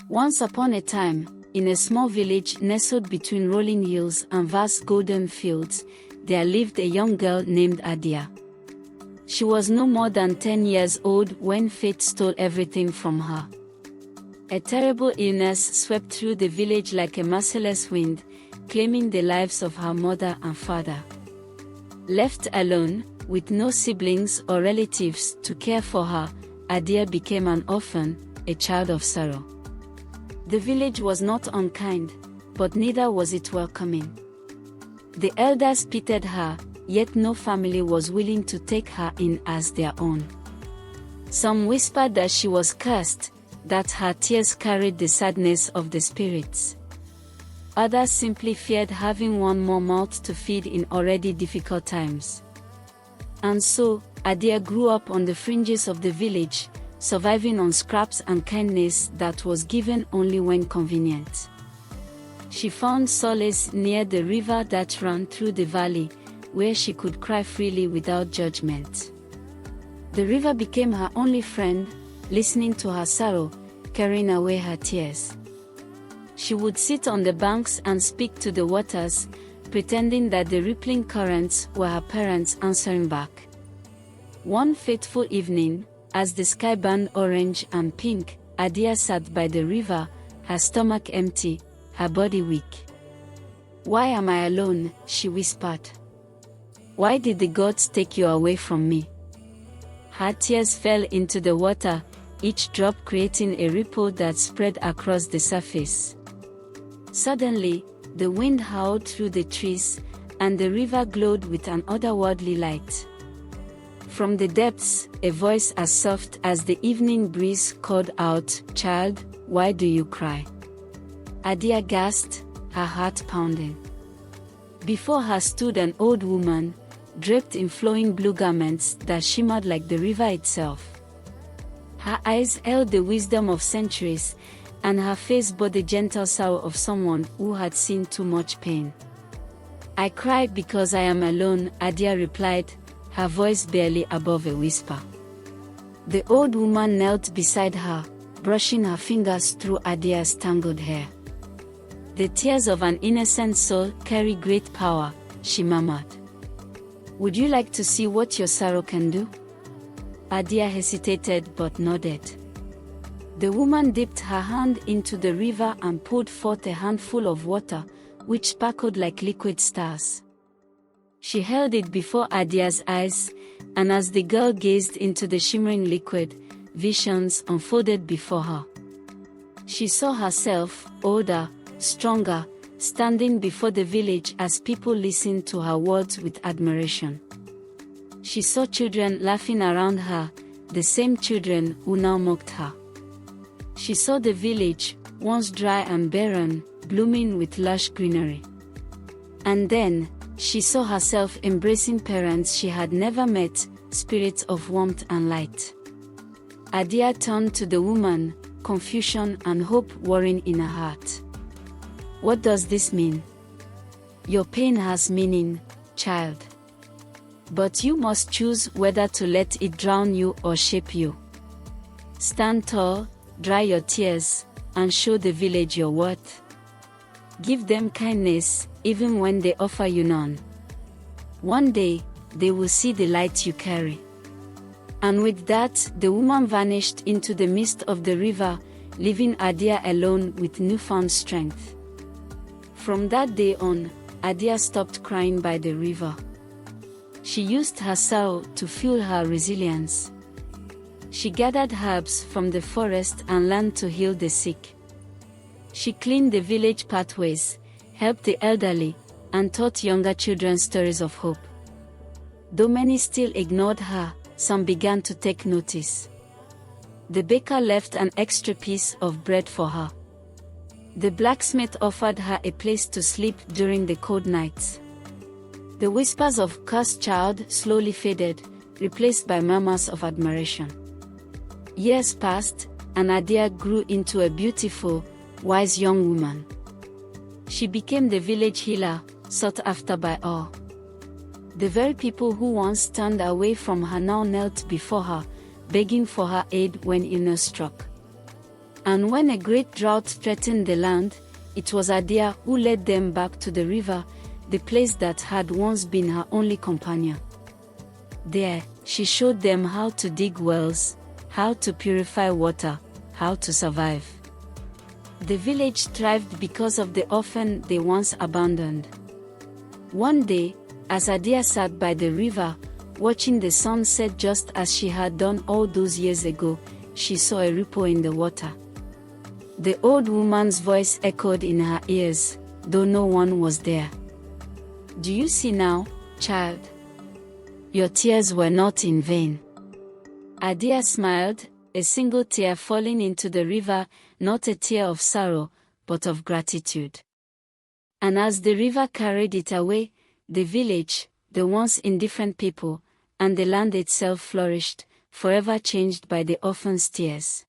Once upon a time, in a small village nestled between rolling hills and vast golden fields, there lived a young girl named Adia. She was no more than 10 years old when fate stole everything from her. A terrible illness swept through the village like a merciless wind, claiming the lives of her mother and father. Left alone, with no siblings or relatives to care for her, Adia became an orphan, a child of sorrow. The village was not unkind, but neither was it welcoming. The elders pitied her, yet no family was willing to take her in as their own. Some whispered that she was cursed, that her tears carried the sadness of the spirits. Others simply feared having one more mouth to feed in already difficult times. And so, Adia grew up on the fringes of the village, surviving on scraps and kindness that was given only when convenient. She found solace near the river that ran through the valley, where she could cry freely without judgment. The river became her only friend, listening to her sorrow, carrying away her tears. She would sit on the banks and speak to the waters, pretending that the rippling currents were her parents answering back. One fateful evening, as the sky burned orange and pink, Adia sat by the river, her stomach empty, her body weak. "Why am I alone?" she whispered. "Why did the gods take you away from me?" Her tears fell into the water, each drop creating a ripple that spread across the surface. Suddenly, the wind howled through the trees, and the river glowed with an otherworldly light. From the depths, a voice as soft as the evening breeze called out, "Child, why do you cry?" Adia gasped, her heart pounding. Before her stood an old woman, draped in flowing blue garments that shimmered like the river itself. Her eyes held the wisdom of centuries, and her face bore the gentle sorrow of someone who had seen too much pain. "I cry because I am alone," Adia replied, her voice barely above a whisper. The old woman knelt beside her, brushing her fingers through Adia's tangled hair. "The tears of an innocent soul carry great power," she murmured. "Would you like to see what your sorrow can do?" Adia hesitated but nodded. The woman dipped her hand into the river and poured forth a handful of water, which sparkled like liquid stars. She held it before Adia's eyes, and as the girl gazed into the shimmering liquid, visions unfolded before her. She saw herself, older, stronger, standing before the village as people listened to her words with admiration. She saw children laughing around her, the same children who now mocked her. She saw the village, once dry and barren, blooming with lush greenery. And then, she saw herself embracing parents she had never met, spirits of warmth and light. Adia turned to the woman, confusion and hope warring in her heart. "What does this mean?" "Your pain has meaning, child. But you must choose whether to let it drown you or shape you. Stand tall, dry your tears, and show the village your worth. Give them kindness, even when they offer you none. One day, they will see the light you carry." And with that, the woman vanished into the mist of the river, leaving Adia alone with newfound strength. From that day on, Adia stopped crying by the river. She used her sorrow to fuel her resilience. She gathered herbs from the forest and learned to heal the sick. She cleaned the village pathways, helped the elderly, and taught younger children stories of hope. Though many still ignored her, some began to take notice. The baker left an extra piece of bread for her. The blacksmith offered her a place to sleep during the cold nights. The whispers of "cursed child" slowly faded, replaced by murmurs of admiration. Years passed, and Adia grew into a beautiful, wise young woman. She became the village healer, sought after by all. The very people who once turned away from her now knelt before her, begging for her aid when illness struck. And when a great drought threatened the land, it was Adia who led them back to the river, the place that had once been her only companion. There, she showed them how to dig wells, how to purify water, how to survive. The village thrived because of the orphan they once abandoned. One day, as Adia sat by the river, watching the sun set just as she had done all those years ago, she saw a ripple in the water. The old woman's voice echoed in her ears, though no one was there. "Do you see now, child? Your tears were not in vain." Adia smiled, a single tear falling into the river, not a tear of sorrow, but of gratitude. And as the river carried it away, the village, the once indifferent people, and the land itself flourished, forever changed by the orphan's tears.